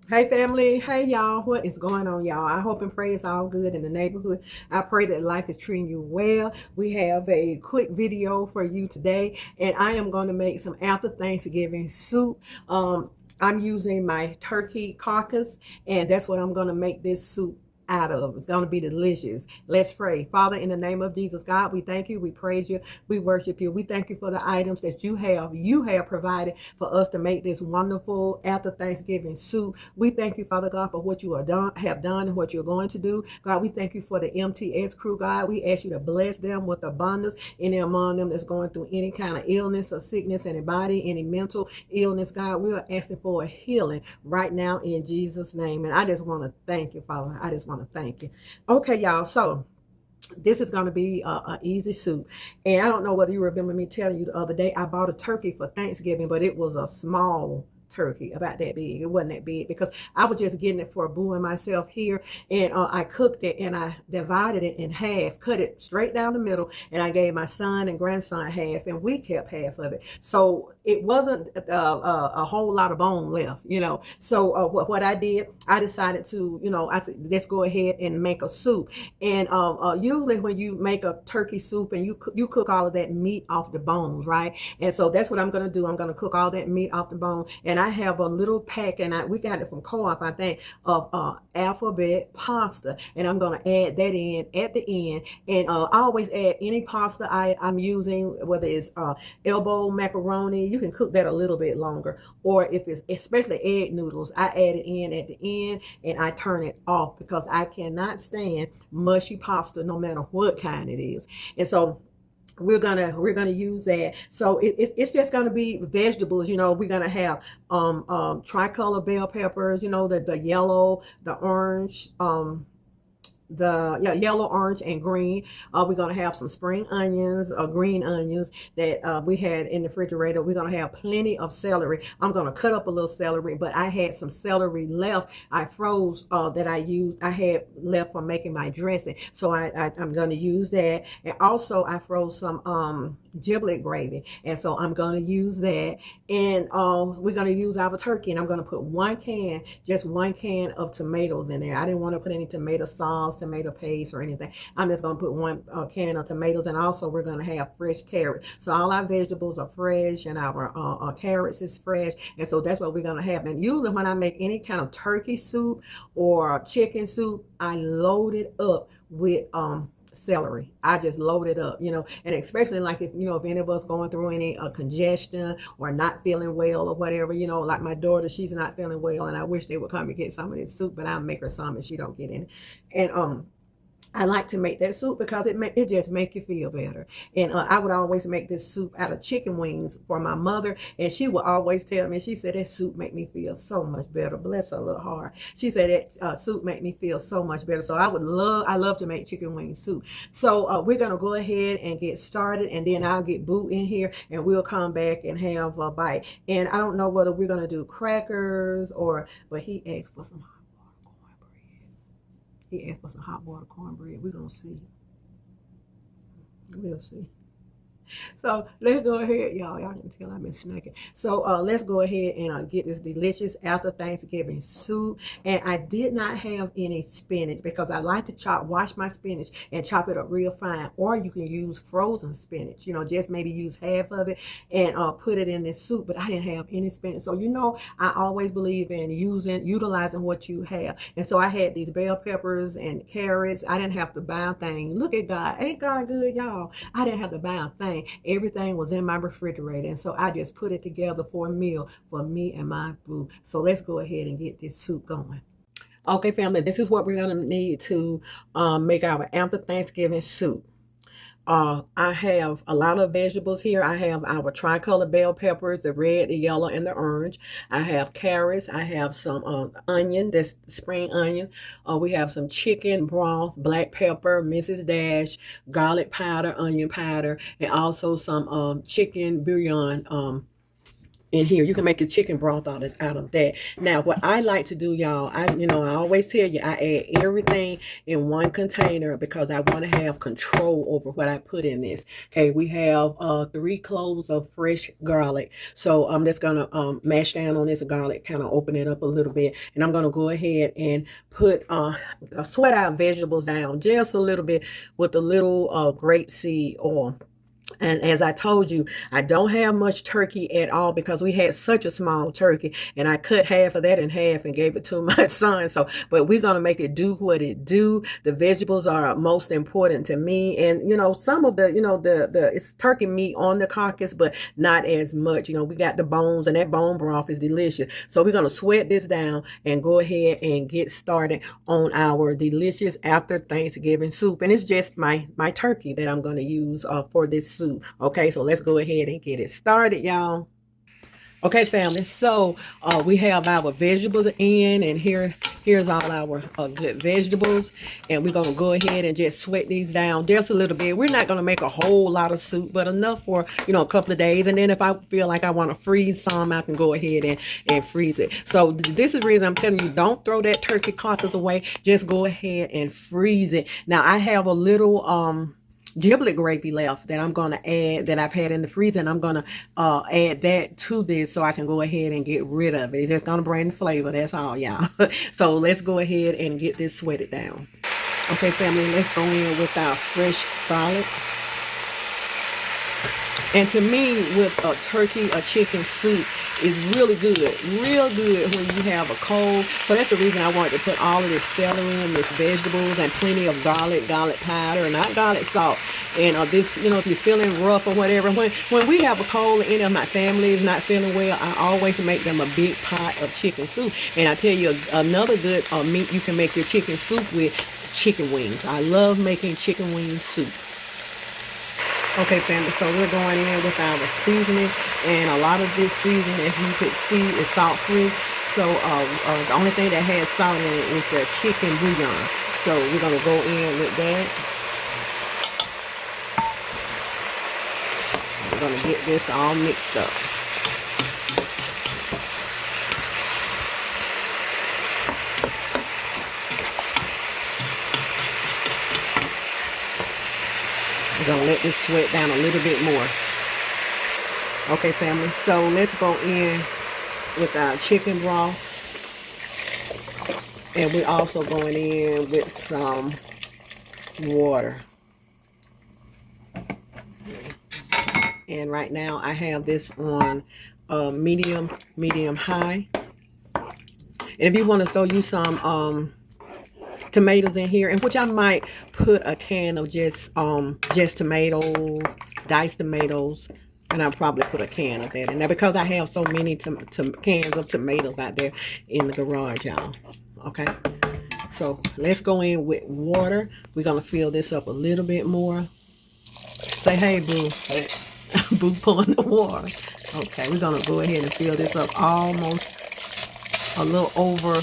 Hey family, hey y'all, what is going on, y'all? I hope and pray it's all good in the neighborhood. I pray that life is treating you well. We have a quick video for you today, and I am going to make some after Thanksgiving soup. I'm using my turkey carcass, and that's what I'm going to make this soup out of. It's going to be delicious. Let's pray. Father, in the name of Jesus, God, we thank you, we praise you, we worship you. We thank you for the items that you have provided for us to make this wonderful after Thanksgiving soup. We thank you, Father God, for what you have done and what you're going to do. God, we thank you for the MTS crew, God. We ask you to bless them with abundance. Any among them that's going through any kind of illness or sickness in the body, any mental illness, God, we are asking for a healing right now in Jesus' name. And I just want to thank you, Father. I just want to thank you. Okay, y'all. So this is going to be a easy soup. And I don't know whether you remember me telling you the other day, I bought a turkey for Thanksgiving, but it was a small turkey, about that big. It wasn't that big because I was just getting it for Boo and myself here. And I cooked it and I divided it in half, cut it straight down the middle, and I gave my son and grandson half, and we kept half of it. So it wasn't a whole lot of bone left, you know. So what I did, I decided to, I said, let's go ahead and make a soup. And usually when you make a turkey soup and you cook all of that meat off the bones, right? And so that's what I'm going to do. I'm going to cook all that meat off the bone. And I have a little pack, and we got it from Co-op, I think, of alphabet pasta. And I'm going to add that in at the end. And I always add any pasta I'm using, whether it's elbow macaroni. You can cook that a little bit longer. Or if it's especially egg noodles, I add it in at the end and I turn it off because I cannot stand mushy pasta no matter what kind it is. And so we're gonna use that. So it's just gonna be vegetables. We're gonna have tricolor bell peppers, the yellow, the orange, yellow, orange, and green. We're gonna have some spring onions or green onions that we had in the refrigerator. We're gonna have plenty of celery. I'm gonna cut up a little celery, but I had some celery left. I froze that I had left from making my dressing, so I'm gonna use that. And also I froze some giblet gravy, and so I'm gonna use that. And we're gonna use our turkey, and I'm gonna put just one can of tomatoes in there. I didn't want to put any tomato sauce, tomato paste, or anything. I'm just gonna put one can of tomatoes, and also we're gonna have fresh carrots. So all our vegetables are fresh, and our carrots is fresh, and so that's what we're gonna have. And usually when I make any kind of turkey soup or chicken soup, I load it up with celery. I just load it up, and especially like if any of us going through any congestion or not feeling well or whatever, like my daughter, she's not feeling well, and I wish they would come and get some of this soup, but I'll make her some and she don't get any. And I like to make that soup because it just make you feel better. And I would always make this soup out of chicken wings for my mother, and she would always tell me, she said, that soup make me feel so much better. Bless her little heart. She said that soup make me feel so much better. So I love to make chicken wing soup. So we're gonna go ahead and get started, and then I'll get Boo in here, and we'll come back and have a bite. And I don't know whether we're gonna do crackers but he asked for some. He asked for some hot water cornbread. We're going to see. We'll see. So let's go ahead, y'all. Y'all can tell I've been snacking. So let's go ahead and get this delicious after Thanksgiving soup. And I did not have any spinach because I like to wash my spinach and chop it up real fine. Or you can use frozen spinach. Just maybe use half of it and put it in this soup. But I didn't have any spinach. So I always believe in utilizing what you have. And so I had these bell peppers and carrots. I didn't have to buy a thing. Look at God. Ain't God good, y'all? I didn't have to buy a thing. Everything was in my refrigerator, and so I just put it together for a meal for me and my Boo. So let's go ahead and get this soup going. Okay, family, this is what we're going to need to make our after Thanksgiving soup. I have a lot of vegetables here. I have our tricolor bell peppers, the red, the yellow, and the orange. I have carrots. I have some onion, that's spring onion. We have some chicken broth, black pepper, Mrs. Dash, garlic powder, onion powder, and also some chicken bouillon in here. You can make your chicken broth out of that. Now, what I like to do, y'all, I always tell you, I add everything in one container because I want to have control over what I put in this. Okay, we have 3 cloves of fresh garlic. So I'm just gonna mash down on this garlic, kind of open it up a little bit, and I'm gonna go ahead and put sweat out vegetables down just a little bit with a little grapeseed oil. And as I told you, I don't have much turkey at all because we had such a small turkey, and I cut half of that in half and gave it to my son. So, but we're going to make it do what it do. The vegetables are most important to me. And, some of the it's turkey meat on the carcass, but not as much. We got the bones, and that bone broth is delicious. So we're going to sweat this down and go ahead and get started on our delicious after Thanksgiving soup. And it's just my turkey that I'm going to use for this soup. Okay, so let's go ahead and get it started, y'all. Okay, family, so we have our vegetables in, and here's all our good vegetables, and we're gonna go ahead and just sweat these down just a little bit. We're not gonna make a whole lot of soup, but enough for a couple of days, and then if I feel like I want to freeze some, I can go ahead and freeze it. So this is the reason I'm telling you, don't throw that turkey carcass away. Just go ahead and freeze it. Now I have a little giblet gravy left that I'm going to add, that I've had in the freezer, and I'm going to add that to this so I can go ahead and get rid of it. It's just going to bring the flavor. That's all, y'all. So let's go ahead and get this sweated down. Okay, family, let's go in with our fresh garlic. And to me, with a turkey or chicken soup, is really good, real good when you have a cold. So that's the reason I wanted to put all of this celery and this vegetables and plenty of garlic powder, not garlic salt. And this, if you're feeling rough or whatever, when we have a cold and any of my family is not feeling well, I always make them a big pot of chicken soup. And I tell you, another good meat you can make your chicken soup with, chicken wings. I love making chicken wing soup. Okay, family, so we're going in with our seasoning, and a lot of this seasoning, as you could see, is salt-free. So the only thing that has salt in it is the chicken bouillon. So we're going to go in with that. We're going to get this all mixed up. We're going to let this sweat down a little bit more. Okay, family, so let's go in with our chicken broth. And we're also going in with some water. And right now I have this on medium high. And if you want to throw you some tomatoes in here, and which I might put a can of just tomatoes, diced tomatoes, and I'll probably put a can of that in there because I have so many cans of tomatoes out there in the garage, y'all. Okay, so let's go in with water. We're gonna fill this up a little bit more. Say hey, boo. Hey. Boo pulling the water. Okay, we're gonna go ahead and fill this up almost a little over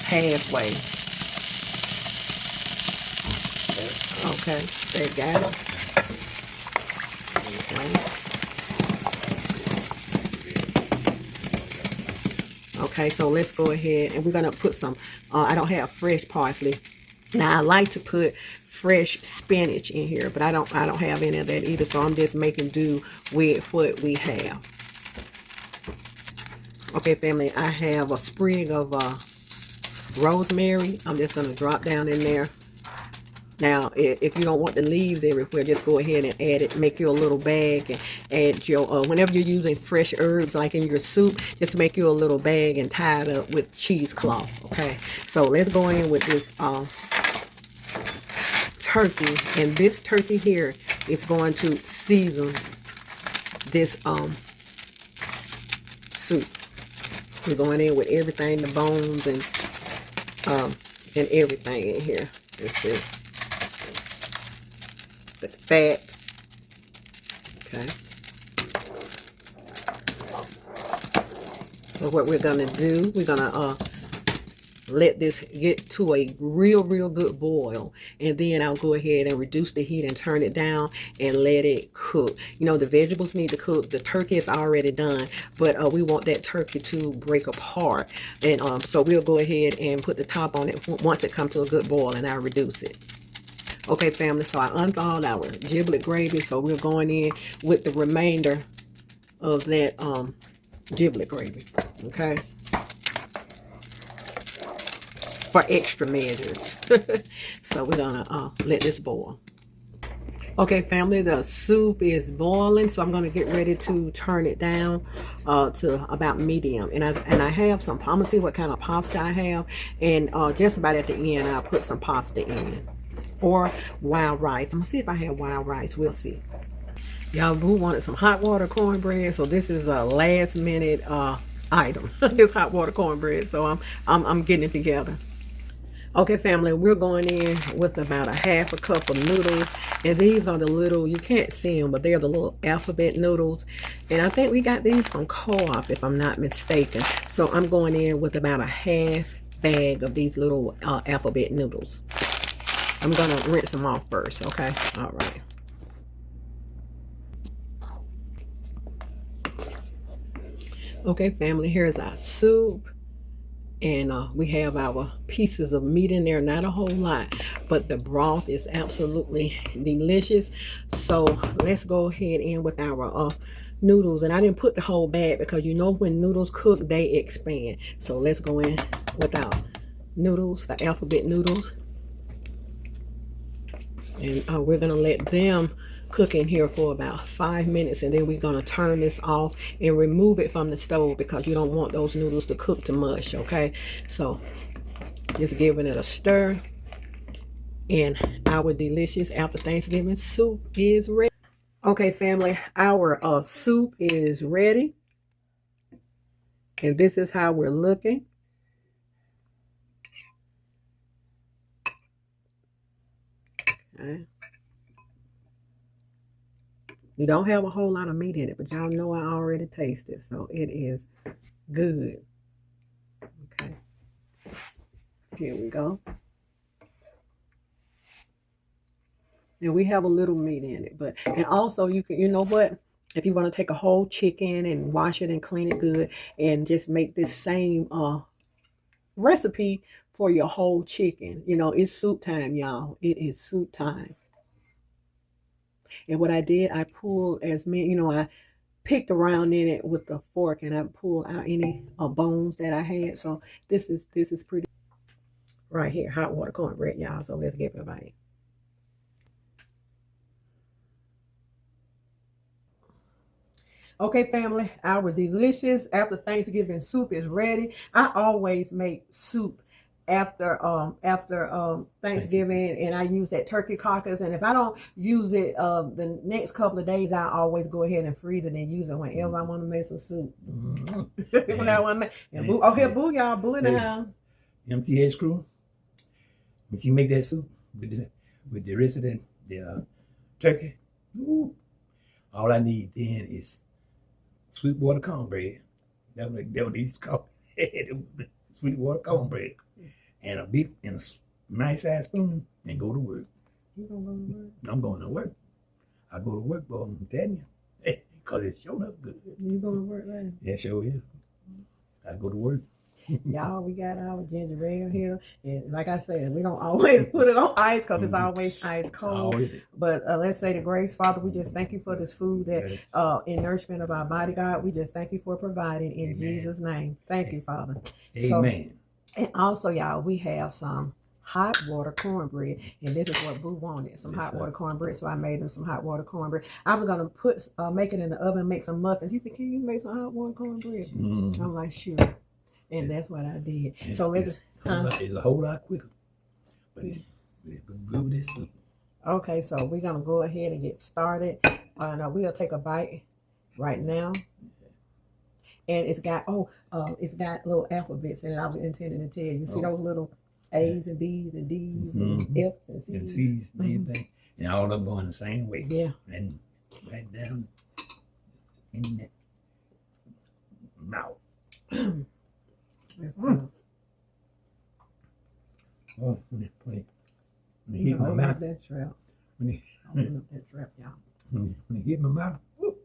halfway. Okay, they got it. Okay, so let's go ahead and we're gonna put some. I don't have fresh parsley. Now I like to put fresh spinach in here, but I don't have any of that either. So I'm just making do with what we have. Okay, family, I have a sprig of rosemary. I'm just gonna drop down in there. Now, if you don't want the leaves everywhere, just go ahead and add it. Make you a little bag and add your, whenever you're using fresh herbs like in your soup, just make you a little bag and tie it up with cheesecloth, okay? So let's go in with this turkey. And this turkey here is going to season this soup. We're going in with everything, the bones and everything in here. This is the fat. Okay. So what we're gonna do, we're gonna let this get to a real good boil, and then I'll go ahead and reduce the heat and turn it down and let it cook. You know, the vegetables need to cook. The turkey is already done, but we want that turkey to break apart, and so we'll go ahead and put the top on it once it comes to a good boil, and I'll reduce it. Okay, family, so I unthawed our giblet gravy, so we're going in with the remainder of that giblet gravy, okay, for extra measures. So we're gonna let this boil. Okay, family, the soup is boiling, so I'm gonna get ready to turn it down to about medium. And I have some, I'm gonna see what kind of pasta I have, and just about at the end I'll put some pasta in, or wild rice. I'm gonna see if I have wild rice. We'll see. Y'all, Boo wanted some hot water cornbread, so this is a last minute item. This hot water cornbread, so I'm getting it together. Okay, family, we're going in with about a half a cup of noodles, and these are the little, you can't see them, but they're the little alphabet noodles, and I think we got these from Co-op if I'm not mistaken. So I'm going in with about a half bag of these little alphabet noodles. I'm gonna rinse them off first. Okay, all right. Okay, family, here's our soup. And we have our pieces of meat in there, not a whole lot, but the broth is absolutely delicious. So let's go ahead in with our noodles. And I didn't put the whole bag because you know when noodles cook, they expand. So let's go in with our noodles, the alphabet noodles. And we're gonna let them cook in here for about 5 minutes, and then we're going to turn this off and remove it from the stove because you don't want those noodles to cook to mush. Okay, so just giving it a stir, and our delicious after Thanksgiving soup is ready. Okay, family, our soup is ready, and this is how we're looking. Okay. You don't have a whole lot of meat in it, but y'all know I already tasted, so it is good. Okay, here we go. And we have a little meat in it, but, and also you can, you know what, if you want to take a whole chicken and wash it and clean it good and just make this same recipe for your whole chicken. You know, it's soup time, y'all. It is soup time. And what I did, I pulled as many, you know, I picked around in it with the fork, and I pulled out any bones that I had. So this is pretty. Right here, hot water cornbread, y'all. So let's give it a bite. Okay, family, our delicious after Thanksgiving soup is ready. I always make soup after Thanksgiving, and I use that turkey carcass. And if I don't use it the next couple of days, I always go ahead and freeze it and use it whenever I want to make some soup. When I want to make, and Boo, oh, here, Boo, y'all, Boo in the house. MTH crew, when you make that soup with the rest of the turkey, ooh, all I need then is sweet water cornbread. That's what they used to call it. Sweet water cornbread. And a beef and a nice size spoon, and go to work. You gonna go to work? I'm going to work. I go to work, boy, I'm telling you. Because it's showing up good. You going to work, right? Yeah, sure is. I go to work. Y'all, we got our ginger ale here, and like I said, we don't always put it on ice because it's always ice cold. But let's say the grace, Father, we just thank you for this food that in nourishment of our body, God. We just thank you for providing in Amen. Jesus' name. Thank you, Father. Amen. So, and also, y'all, we have some hot water cornbread, and this is what Boo wanted, some hot water cornbread, so I made him some hot water cornbread. I was gonna put make it in the oven, make some muffins. He said, can you make some hot water cornbread? I'm like, sure. And that's what I did. And so it's a whole lot quicker, but it's good with this soup. Okay, so we're gonna go ahead and get started. Now we'll take a bite right now. And it's got it's got little alphabets in it. I was intending to tell you. See those little A's and B's and D's and F's and C's. And C's and everything. And all of them going the same way. Yeah. And right down in the mouth. Oh, when it You hit my open mouth, up that trap. when Open up that trap, y'all. when it hit my mouth, whoop,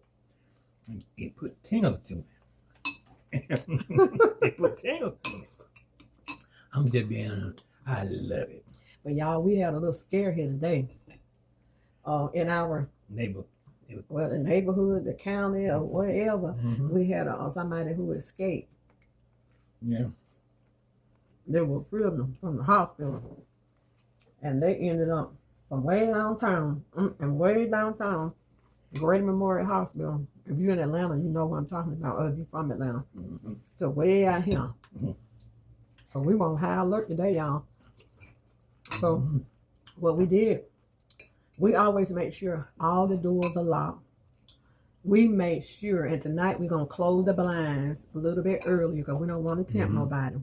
it put tingles to me. It put tingles to me. I'm just being honest. I love it. But y'all, we had a little scare here today. In our Neighbor. the neighborhood, the county, or wherever, Mhm. we had somebody who escaped. Yeah. They were freedom from the hospital, and they ended up from way downtown Greater Memorial Hospital. If you're in Atlanta, you know what I'm talking about. Or if you're from Atlanta, so way out here. Mhm. So we were on high alert today, y'all. So Mhm. what we did, we always make sure all the doors are locked. We made sure, and tonight we're gonna close the blinds a little bit earlier because we don't want to tempt Mhm. nobody.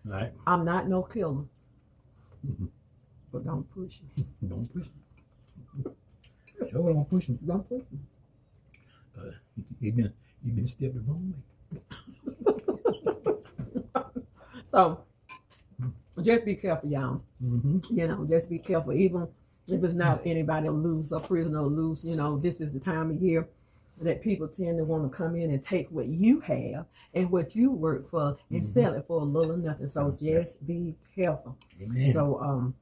Right. I'm not no killer, Mhm. but don't push me. Don't push me. Sure, don't push me. Don't push me. You've been stepped the wrong way. So just be careful, y'all. Mm-hmm. You know, just be careful. Even if it's not anybody loose, a prisoner loose, you know, this is the time of year that people tend to want to come in and take what you have and what you work for and sell it for a little or nothing. So just be careful. Amen. So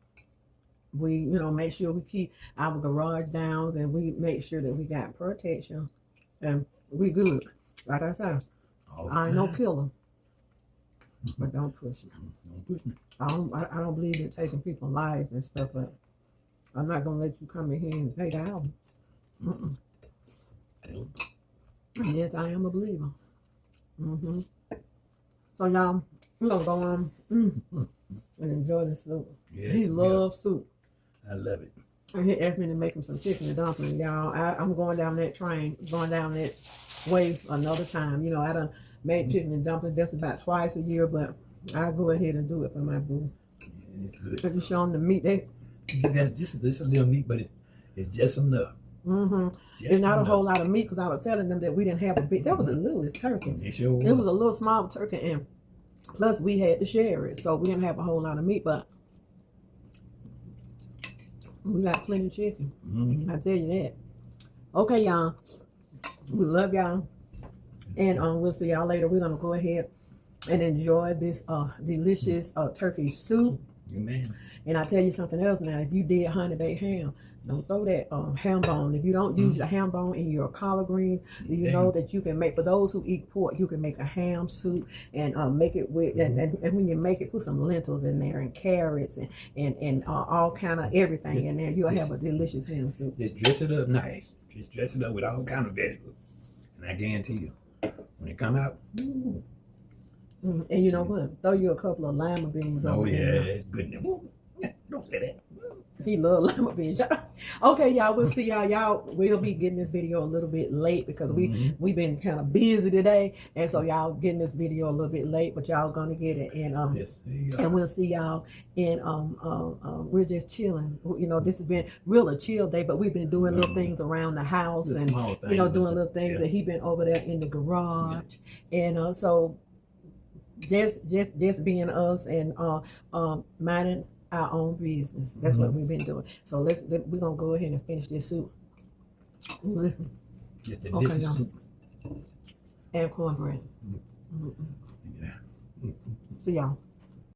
we, you know, make sure we keep our garage down and we make sure that we got protection and we good. Like I said, I ain't no killer, but don't push me. Don't push me. I don't believe in taking people's lives and stuff, but I'm not gonna let you come in here and take out. And yes, I am a believer. So y'all, we're gonna go on and enjoy the soup. Yes, He loves soup. I love it. And he asked me to make him some chicken and dumpling, y'all. I'm going down that train, going down that way another time. You know, I done made chicken and dumplings just about twice a year, but I'll go ahead and do it for my boo. It's good. If you show them the meat, they This a little meat, but it's just enough. It's not a whole lot of meat because I was telling them that we didn't have a big. That was the littlest turkey. It sure was. It was a little small turkey, and plus we had to share it, so we didn't have a whole lot of meat, but we got plenty of chicken. I tell you that. Okay, y'all. We love y'all, and we'll see y'all later. We're gonna go ahead and enjoy this delicious turkey soup. Amen. And I tell you something else now. If you did honey baked ham, don't throw that ham bone. If you don't use your ham bone in your collard green, do you know that you can make, for those who eat pork, you can make a ham soup and make it with, and when you make it, put some lentils in there and carrots and all kind of everything in there. You'll have a delicious ham soup. Just dress it up nice. Just dress it up with all kind of vegetables. And I guarantee you, when it come out, ooh. And you know what? Throw you a couple of lima beans over there. It's good. Don't say that. He love lima beans. Okay, y'all, we'll see y'all. Y'all will be getting this video a little bit late because we've been kind of busy today, and so y'all getting this video a little bit late, but y'all gonna get it. And and we'll see y'all in we're just chilling. You know, this has been really a chill day, but we've been doing little things around the house and you know, doing little things. And he been over there in the garage, and so just being us and minding our own business. That's what we've been doing. So we're gonna go ahead and finish this soup. Just Okay, y'all. soup. And cornbread. See y'all.